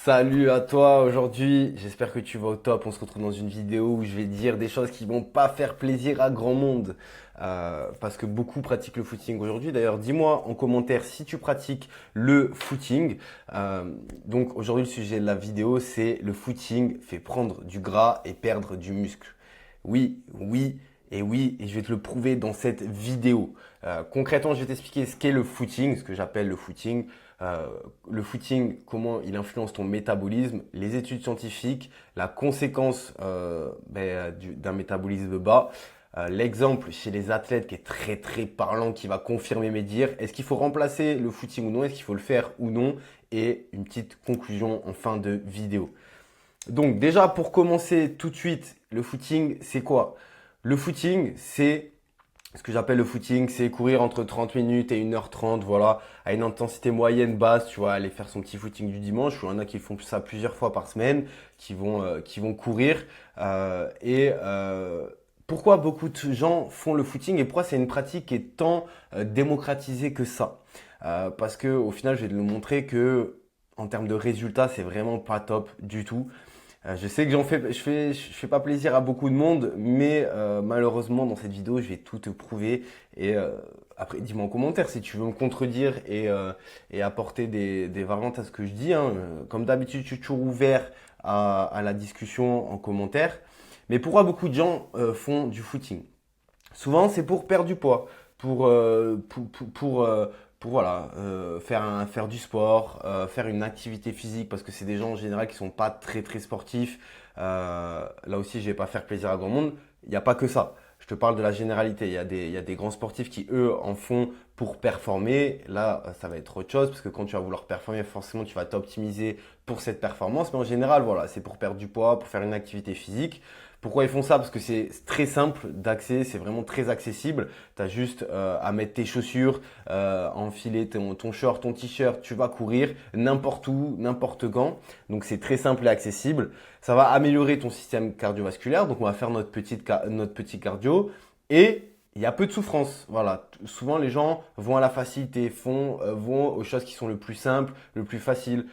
Salut à toi aujourd'hui, j'espère que tu vas au top. On se retrouve dans une vidéo où je vais dire des choses qui vont pas faire plaisir à grand monde. Parce que beaucoup pratiquent le footing aujourd'hui. D'ailleurs, dis-moi en commentaire si tu pratiques le footing. Donc aujourd'hui, le sujet de la vidéo, c'est le footing fait prendre du gras et perdre du muscle. Oui, et je vais te le prouver dans cette vidéo. Concrètement, je vais t'expliquer ce qu'est le footing, ce que j'appelle euh, le footing, comment il influence ton métabolisme, les études scientifiques, la conséquence d'un métabolisme bas, l'exemple chez les athlètes qui est très très parlant, qui va confirmer mes dires, est-ce qu'il faut remplacer le footing ou non, est-ce qu'il faut le faire ou non, et une petite conclusion en fin de vidéo. Donc déjà pour commencer tout de suite, le footing c'est quoi? Le footing c'est ce que j'appelle le footing, c'est courir entre 30 minutes et 1h30, voilà, à une intensité moyenne basse, tu vois, aller faire son petit footing du dimanche. Il y en a qui font ça plusieurs fois par semaine, qui vont courir. Pourquoi beaucoup de gens font le footing et pourquoi c'est une pratique qui est tant démocratisée que ça? Parce que au final, je vais te le montrer que en termes de résultats, c'est vraiment pas top du tout. Je sais que je fais pas plaisir à beaucoup de monde, mais malheureusement dans cette vidéo, je vais tout te prouver. Et après, dis-moi en commentaire si tu veux me contredire et apporter des variantes à ce que je dis, hein. Comme d'habitude, je suis toujours ouvert à la discussion en commentaire. Mais pourquoi beaucoup de gens font du footing? Souvent, c'est pour perdre du poids, pour voilà, faire du sport, faire une activité physique, parce que c'est des gens en général qui sont pas très très sportifs. Là aussi, je vais pas faire plaisir à grand monde. Il n'y a pas que ça. Je te parle de la généralité. Il y a des grands sportifs qui, eux, en font pour performer. Là, ça va être autre chose, parce que quand tu vas vouloir performer, forcément, tu vas t'optimiser pour cette performance. Mais en général, voilà, c'est pour perdre du poids, pour faire une activité physique. Pourquoi ils font ça? Parce que c'est très simple d'accès, c'est vraiment très accessible. Tu as juste à mettre tes chaussures, enfiler ton short, ton t-shirt, tu vas courir n'importe où, n'importe quand. Donc c'est très simple et accessible. Ça va améliorer ton système cardiovasculaire. Donc on va faire notre petit cardio et il y a peu de souffrance. Voilà. Souvent les gens vont à la facilité, vont aux choses qui sont le plus simples, le plus facile.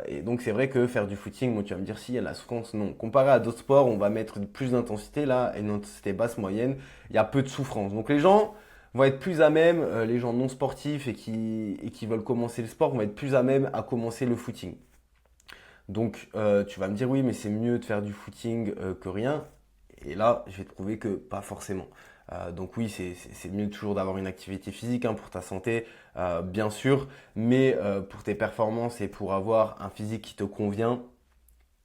Et donc c'est vrai que faire du footing, moi tu vas me dire si il y a la souffrance, non. Comparé à d'autres sports, on va mettre plus d'intensité là, et une intensité basse moyenne, il y a peu de souffrance. Donc les gens vont être plus à même, les gens non sportifs et qui veulent commencer le sport vont être plus à même à commencer le footing. Donc tu vas me dire oui mais c'est mieux de faire du footing que rien. Et là je vais te prouver que pas forcément. Donc oui c'est mieux toujours d'avoir une activité physique hein, pour ta santé bien sûr. Mais pour tes performances et pour avoir un physique qui te convient,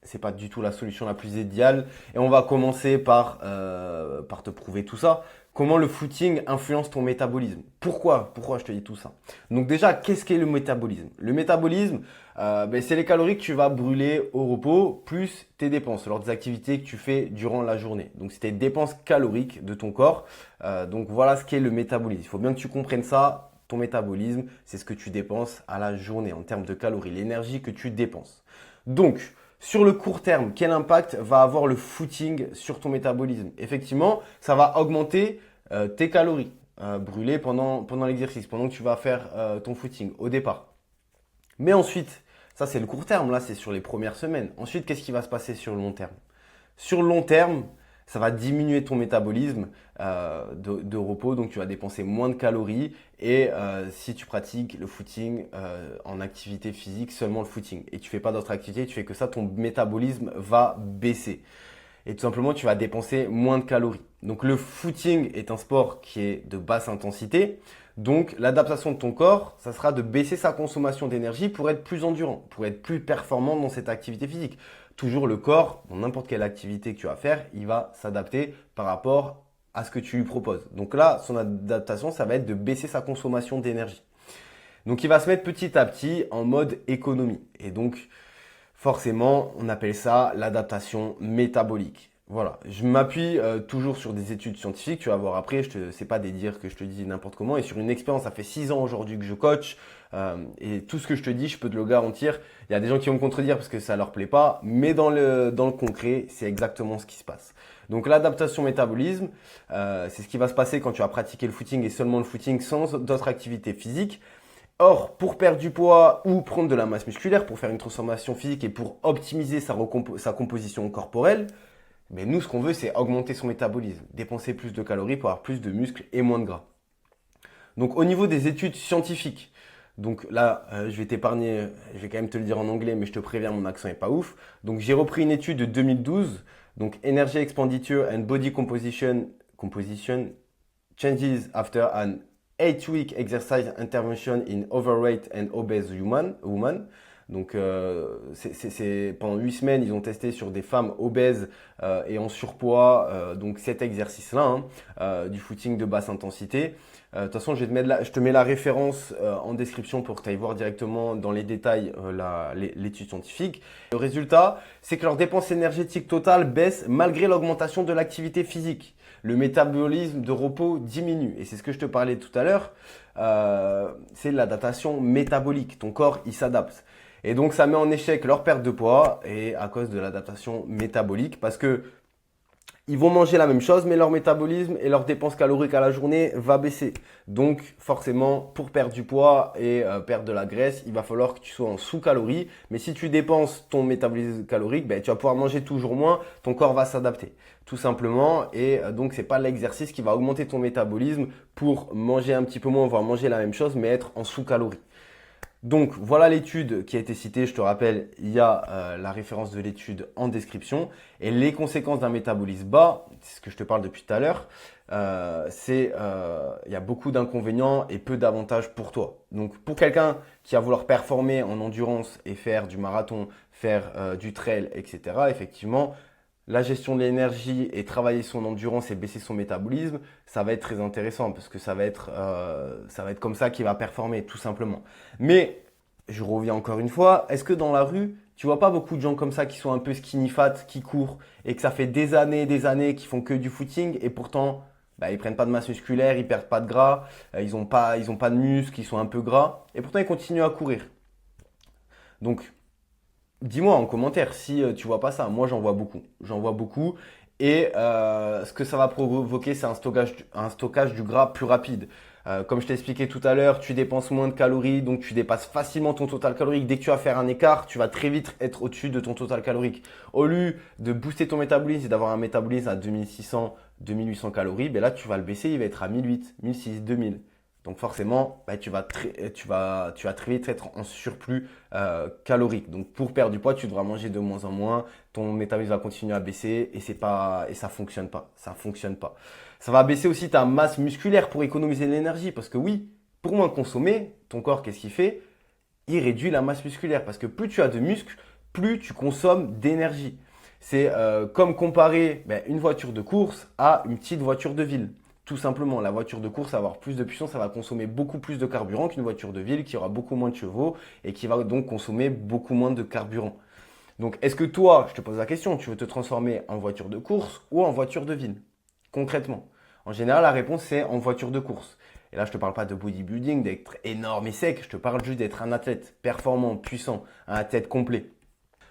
c'est pas du tout la solution la plus idéale. Et on va commencer par te prouver tout ça. Comment le footing influence ton métabolisme? Pourquoi je te dis tout ça? Donc déjà, qu'est-ce qu'est le métabolisme? Le métabolisme, c'est les calories que tu vas brûler au repos plus tes dépenses lors des activités que tu fais durant la journée. Donc c'est tes dépenses caloriques de ton corps. Donc voilà ce qu'est le métabolisme. Il faut bien que tu comprennes ça. Ton métabolisme, c'est ce que tu dépenses à la journée en termes de calories, l'énergie que tu dépenses. Donc, sur le court terme, quel impact va avoir le footing sur ton métabolisme? Effectivement, ça va augmenter tes calories brûlées pendant l'exercice, pendant que tu vas faire ton footing au départ. Mais ensuite, ça c'est le court terme, là c'est sur les premières semaines. Ensuite, qu'est-ce qui va se passer sur le long terme? Sur le long terme, ça va diminuer ton métabolisme de repos, donc tu vas dépenser moins de calories. Et si tu pratiques le footing en activité physique, seulement le footing, et tu fais pas d'autres activités, tu fais que ça, ton métabolisme va baisser. Et tout simplement, tu vas dépenser moins de calories. Donc le footing est un sport qui est de basse intensité. Donc l'adaptation de ton corps, ça sera de baisser sa consommation d'énergie pour être plus endurant, pour être plus performant dans cette activité physique. Toujours le corps, dans n'importe quelle activité que tu vas faire, il va s'adapter par rapport à ce que tu lui proposes. Donc là, son adaptation, ça va être de baisser sa consommation d'énergie. Donc il va se mettre petit à petit en mode économie. Et donc forcément, on appelle ça l'adaptation métabolique. Voilà, je m'appuie toujours sur des études scientifiques, tu vas voir après, c'est pas des dires que je te dis n'importe comment, et sur une expérience, ça fait 6 ans aujourd'hui que je coach, et tout ce que je te dis, je peux te le garantir. Il y a des gens qui vont me contredire parce que ça leur plaît pas, mais dans le concret, c'est exactement ce qui se passe. Donc l'adaptation métabolisme, c'est ce qui va se passer quand tu vas pratiquer le footing et seulement le footing sans d'autres activités physiques. Or, pour perdre du poids ou prendre de la masse musculaire, pour faire une transformation physique et pour optimiser sa composition corporelle, mais nous, ce qu'on veut, c'est augmenter son métabolisme, dépenser plus de calories pour avoir plus de muscles et moins de gras. Donc, au niveau des études scientifiques, donc là, je vais t'épargner, je vais quand même te le dire en anglais, mais je te préviens, mon accent est pas ouf. Donc, j'ai repris une étude de 2012, donc Energy Expenditure and Body Composition Changes after an 8-week exercise intervention in overweight and obese woman. Donc, pendant 8 semaines, ils ont testé sur des femmes obèses et en surpoids, donc cet exercice-là, du footing de basse intensité. De toute façon, je te mets la référence en description pour que tu ailles voir directement dans les détails l'étude scientifique. Le résultat, c'est que leur dépense énergétique totale baisse malgré l'augmentation de l'activité physique. Le métabolisme de repos diminue. Et c'est ce que je te parlais tout à l'heure. C'est l'adaptation métabolique. Ton corps, il s'adapte. Et donc, ça met en échec leur perte de poids et à cause de l'adaptation métabolique parce que ils vont manger la même chose, mais leur métabolisme et leur dépense calorique à la journée va baisser. Donc, forcément, pour perdre du poids et perdre de la graisse, il va falloir que tu sois en sous-calories. Mais si tu dépenses ton métabolisme calorique, ben, tu vas pouvoir manger toujours moins. Ton corps va s'adapter, tout simplement. Et donc, c'est pas l'exercice qui va augmenter ton métabolisme pour manger un petit peu moins, voire manger la même chose, mais être en sous-calories. Donc voilà l'étude qui a été citée, je te rappelle, il y a la référence de l'étude en description. Et les conséquences d'un métabolisme bas, c'est ce que je te parle depuis tout à l'heure, il y a beaucoup d'inconvénients et peu d'avantages pour toi. Donc pour quelqu'un qui va vouloir performer en endurance et faire du marathon, faire du trail, etc., effectivement, la gestion de l'énergie et travailler son endurance et baisser son métabolisme, ça va être très intéressant parce que ça va être comme ça qu'il va performer tout simplement. Mais je reviens encore une fois, est-ce que dans la rue, tu vois pas beaucoup de gens comme ça qui sont un peu skinny fat, qui courent et que ça fait des années qui font que du footing et pourtant bah, ils prennent pas de masse musculaire, ils perdent pas de gras, ils ont pas de muscles, ils sont un peu gras et pourtant ils continuent à courir. Donc dis-moi en commentaire si tu vois pas ça. Moi, j'en vois beaucoup. J'en vois beaucoup. Et ce que ça va provoquer, c'est un stockage du gras plus rapide. Comme je t'ai expliqué tout à l'heure, tu dépenses moins de calories, donc tu dépasses facilement ton total calorique. Dès que tu vas faire un écart, tu vas très vite être au-dessus de ton total calorique. Au lieu de booster ton métabolisme et d'avoir un métabolisme à 2600, 2800 calories, ben là, tu vas le baisser, il va être à 1008, 1006, 2000. Donc forcément, bah, tu vas très vite être en surplus calorique. Donc pour perdre du poids, tu devras manger de moins en moins. Ton métabolisme va continuer à baisser et ça fonctionne pas. Ça fonctionne pas. Ça va baisser aussi ta masse musculaire pour économiser de l'énergie. Parce que oui, pour moins consommer, ton corps, qu'est-ce qu'il fait? Il réduit la masse musculaire. Parce que plus tu as de muscles, plus tu consommes d'énergie. C'est comme comparer une voiture de course à une petite voiture de ville. Tout simplement, la voiture de course va avoir plus de puissance, ça va consommer beaucoup plus de carburant qu'une voiture de ville qui aura beaucoup moins de chevaux et qui va donc consommer beaucoup moins de carburant. Donc, est-ce que toi, je te pose la question, tu veux te transformer en voiture de course ou en voiture de ville? Concrètement. En général, la réponse c'est en voiture de course. Et là, je ne te parle pas de bodybuilding, d'être énorme et sec, je te parle juste d'être un athlète performant, puissant, un athlète complet.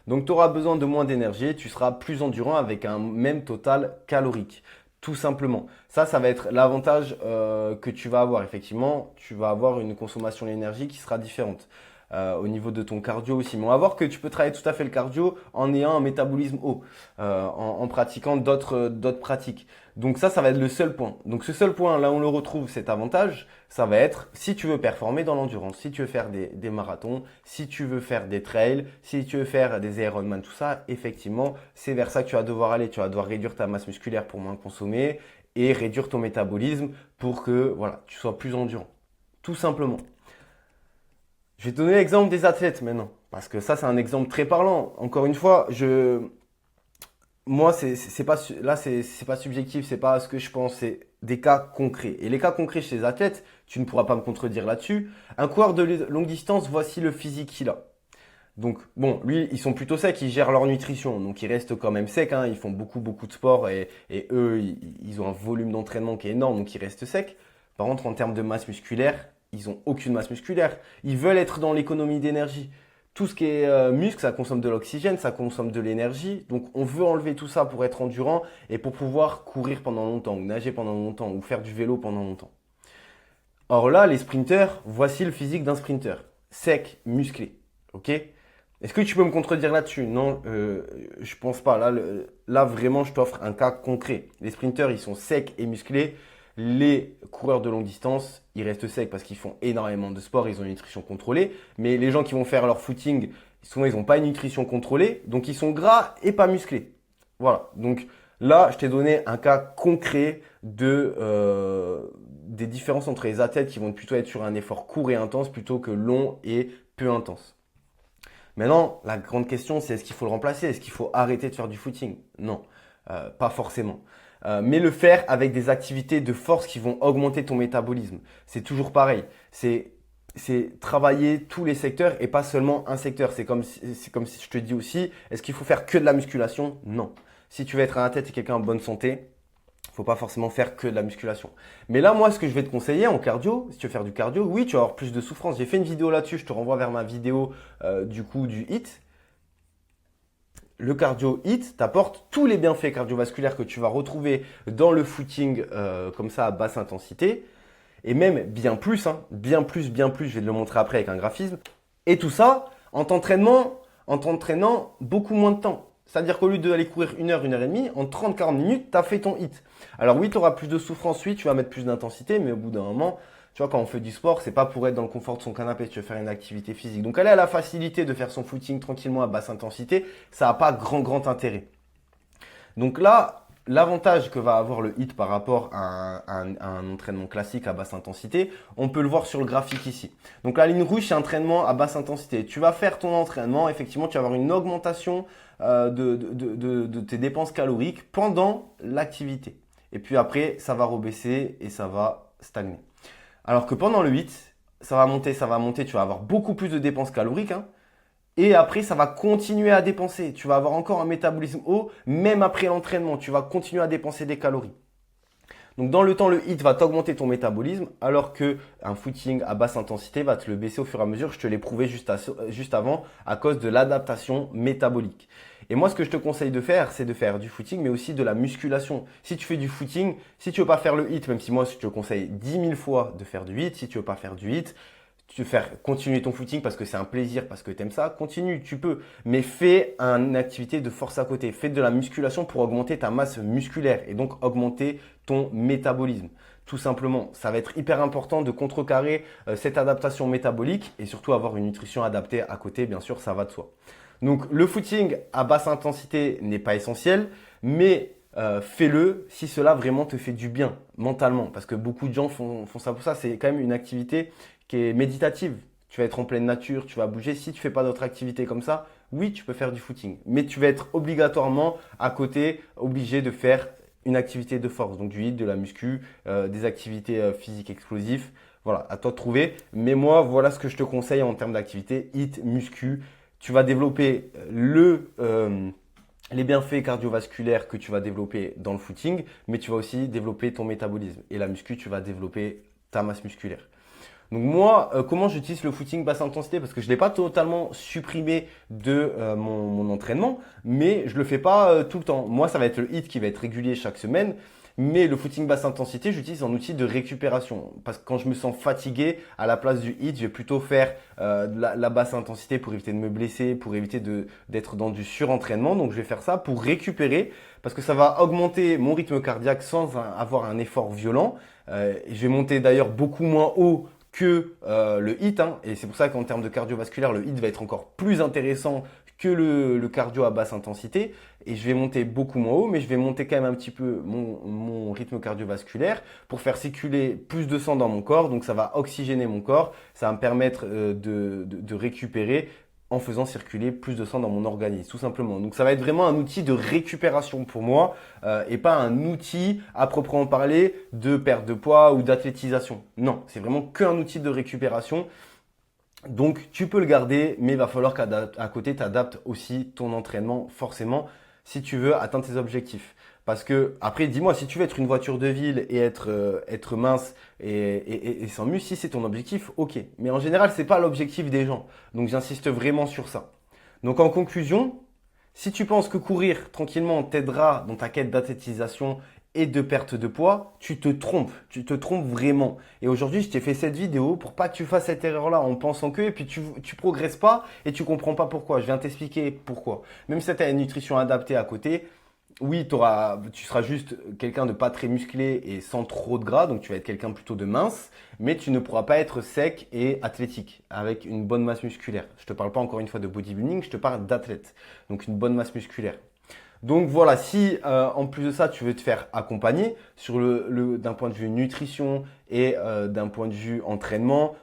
Donc, tu auras besoin de moins d'énergie, tu seras plus endurant avec un même total calorique. Tout simplement. Ça va être l'avantage que tu vas avoir. Effectivement, tu vas avoir une consommation d'énergie qui sera différente. Au niveau de ton cardio aussi. Mais on va voir que tu peux travailler tout à fait le cardio en ayant un métabolisme haut, en pratiquant d'autres pratiques. Donc ça va être le seul point. Donc ce seul point, là où on le retrouve, cet avantage, ça va être si tu veux performer dans l'endurance, si tu veux faire des marathons, si tu veux faire des trails, si tu veux faire des Ironman, tout ça, effectivement, c'est vers ça que tu vas devoir aller. Tu vas devoir réduire ta masse musculaire pour moins consommer et réduire ton métabolisme pour que voilà, tu sois plus endurant. Tout simplement. Je vais te donner l'exemple des athlètes maintenant, parce que ça, c'est un exemple très parlant. Encore une fois, moi, c'est pas, là, c'est pas subjectif, c'est pas ce que je pense, c'est des cas concrets. Et les cas concrets chez les athlètes, tu ne pourras pas me contredire là-dessus. Un coureur de longue distance, voici le physique qu'il a. Donc, bon, lui, ils sont plutôt secs, ils gèrent leur nutrition, donc ils restent quand même secs, ils font beaucoup de sport et eux, ils ont un volume d'entraînement qui est énorme, donc ils restent secs. Par contre, en termes de masse musculaire, ils ont aucune masse musculaire. Ils veulent être dans l'économie d'énergie. Tout ce qui est muscle, ça consomme de l'oxygène, ça consomme de l'énergie. Donc, on veut enlever tout ça pour être endurant et pour pouvoir courir pendant longtemps, ou nager pendant longtemps, ou faire du vélo pendant longtemps. Or là, les sprinters, voici le physique d'un sprinter. Sec, musclé. Ok? Est-ce que tu peux me contredire là-dessus? Non, je pense pas. Là, vraiment, je t'offre un cas concret. Les sprinters, ils sont secs et musclés. Les coureurs de longue distance, ils restent secs parce qu'ils font énormément de sport, ils ont une nutrition contrôlée. Mais les gens qui vont faire leur footing, souvent, ils n'ont pas une nutrition contrôlée. Donc, ils sont gras et pas musclés. Voilà. Donc, là, je t'ai donné un cas concret des différences entre les athlètes qui vont plutôt être sur un effort court et intense plutôt que long et peu intense. Maintenant, la grande question, c'est est-ce qu'il faut le remplacer? Est-ce qu'il faut arrêter de faire du footing? Non, pas forcément. Mais le faire avec des activités de force qui vont augmenter ton métabolisme. C'est toujours pareil. C'est travailler tous les secteurs et pas seulement un secteur. C'est comme si je te dis aussi, est-ce qu'il faut faire que de la musculation? Non. Si tu veux être un athlète et quelqu'un en bonne santé, faut pas forcément faire que de la musculation. Mais là, moi, ce que je vais te conseiller en cardio, si tu veux faire du cardio, oui, tu vas avoir plus de souffrance. J'ai fait une vidéo là-dessus, je te renvoie vers ma vidéo du coup du HIIT. Le cardio HIIT t'apporte tous les bienfaits cardiovasculaires que tu vas retrouver dans le footing comme ça à basse intensité. Et même bien plus, hein, bien plus, je vais te le montrer après avec un graphisme. Et tout ça en t'entraînant beaucoup moins de temps. C'est-à-dire qu'au lieu d'aller courir 1 heure et demie, en 30-40 minutes, tu as fait ton hit. Alors oui, tu auras plus de souffrance, oui, tu vas mettre plus d'intensité, mais au bout d'un moment, tu vois, quand on fait du sport, c'est pas pour être dans le confort de son canapé, tu veux faire une activité physique. Donc aller à la facilité de faire son footing tranquillement à basse intensité, ça n'a pas grand intérêt. Donc là, l'avantage que va avoir le HIIT par rapport à un entraînement classique à basse intensité, on peut le voir sur le graphique ici. Donc la ligne rouge, c'est entraînement à basse intensité. Tu vas faire ton entraînement, effectivement, tu vas avoir une augmentation de tes dépenses caloriques pendant l'activité. Et puis après, ça va rebaisser et ça va stagner. Alors que pendant le HIIT, ça va monter, tu vas avoir beaucoup plus de dépenses caloriques, hein. Et après, ça va continuer à dépenser. Tu vas avoir encore un métabolisme haut, même après l'entraînement. Tu vas continuer à dépenser des calories. Donc, dans le temps, le HIIT va t'augmenter ton métabolisme, alors que un footing à basse intensité va te le baisser au fur et à mesure. Je te l'ai prouvé juste avant à cause de l'adaptation métabolique. Et moi, ce que je te conseille de faire, c'est de faire du footing, mais aussi de la musculation. Si tu fais du footing, si tu veux pas faire le HIIT, même si moi, je te conseille 10 000 fois de faire du HIIT, si tu veux pas faire du HIIT, tu veux faire continuer ton footing parce que c'est un plaisir, parce que tu aimes ça, continue, tu peux. Mais fais une activité de force à côté. Fais de la musculation pour augmenter ta masse musculaire et donc augmenter ton métabolisme. Tout simplement, ça va être hyper important de contrecarrer cette adaptation métabolique et surtout avoir une nutrition adaptée à côté, bien sûr, ça va de soi. Donc le footing à basse intensité n'est pas essentiel, mais fais-le si cela vraiment te fait du bien mentalement. Parce que beaucoup de gens font ça pour ça. C'est quand même une activité qui est méditative. Tu vas être en pleine nature, tu vas bouger. Si tu fais pas d'autres activités comme ça, oui, tu peux faire du footing. Mais tu vas être obligatoirement à côté, obligé de faire une activité de force. Donc du HIIT, de la muscu, des activités physiques explosives. Voilà, à toi de trouver. Mais moi, voilà ce que je te conseille en termes d'activité. HIIT, muscu. Tu vas développer les bienfaits cardiovasculaires que tu vas développer dans le footing, mais tu vas aussi développer ton métabolisme. Et la muscu, tu vas développer ta masse musculaire. Donc moi, comment j'utilise le footing basse intensité? Parce que je ne l'ai pas totalement supprimé de mon entraînement, mais je ne le fais pas tout le temps. Moi, ça va être le HIIT qui va être régulier chaque semaine. Mais le footing basse intensité, j'utilise en outil de récupération. Parce que quand je me sens fatigué, à la place du HIIT, je vais plutôt faire la basse intensité pour éviter de me blesser, pour éviter d'être dans du surentraînement. Donc je vais faire ça pour récupérer, parce que ça va augmenter mon rythme cardiaque sans avoir un effort violent. Je vais monter d'ailleurs beaucoup moins haut que le HIIT, hein. Et c'est pour ça qu'en termes de cardiovasculaire, le HIIT va être encore plus intéressant que le cardio à basse intensité. Et je vais monter beaucoup moins haut, mais je vais monter quand même un petit peu mon rythme cardiovasculaire pour faire circuler plus de sang dans mon corps. Donc ça va oxygéner mon corps, ça va me permettre de récupérer en faisant circuler plus de sang dans mon organisme, tout simplement. Donc ça va être vraiment un outil de récupération pour moi et pas un outil à proprement parler de perte de poids ou d'athlétisation. Non, c'est vraiment qu'un outil de récupération. Donc tu peux le garder, mais il va falloir qu'à côté, tu adaptes aussi ton entraînement forcément si tu veux atteindre tes objectifs. Parce que après, dis-moi, si tu veux être une voiture de ville et être mince et sans muscle, si c'est ton objectif, ok. Mais en général, c'est pas l'objectif des gens. Donc j'insiste vraiment sur ça. Donc en conclusion, si tu penses que courir tranquillement t'aidera dans ta quête d'athlétisation et de perte de poids, tu te trompes vraiment. Et aujourd'hui, je t'ai fait cette vidéo pour pas que tu fasses cette erreur-là en pensant que, et puis tu progresses pas et tu comprends pas pourquoi. Je viens t'expliquer pourquoi. Même si tu as une nutrition adaptée à côté, oui, tu seras juste quelqu'un de pas très musclé et sans trop de gras, donc tu vas être quelqu'un plutôt de mince, mais tu ne pourras pas être sec et athlétique avec une bonne masse musculaire. Je te parle pas encore une fois de bodybuilding, je te parle d'athlète, donc une bonne masse musculaire. Donc voilà, si en plus de ça, tu veux te faire accompagner sur d'un point de vue nutrition et d'un point de vue entraînement,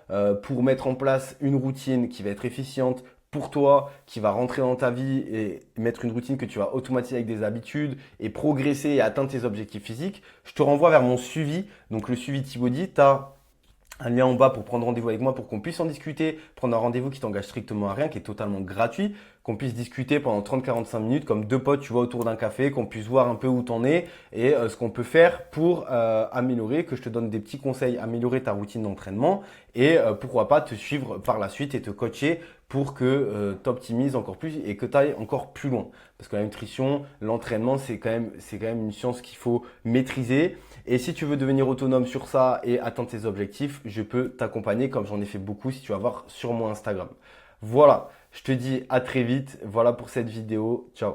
pour mettre en place une routine qui va être efficiente pour toi, qui va rentrer dans ta vie et mettre une routine que tu vas automatiser avec des habitudes et progresser et atteindre tes objectifs physiques, je te renvoie vers mon suivi. Donc le suivi T-Body, tu as un lien en bas pour prendre rendez-vous avec moi pour qu'on puisse en discuter, prendre un rendez-vous qui t'engage strictement à rien, qui est totalement gratuit, qu'on puisse discuter pendant 30-45 minutes comme deux potes, tu vois, autour d'un café, qu'on puisse voir un peu où t'en es et ce qu'on peut faire pour améliorer, que je te donne des petits conseils, améliorer ta routine d'entraînement et pourquoi pas te suivre par la suite et te coacher pour que tu optimises encore plus et que tu ailles encore plus loin. Parce que la nutrition, l'entraînement, c'est quand même une science qu'il faut maîtriser. Et si tu veux devenir autonome sur ça et atteindre tes objectifs, je peux t'accompagner comme j'en ai fait beaucoup si tu vas voir sur mon Instagram. Voilà, je te dis à très vite. Voilà pour cette vidéo. Ciao.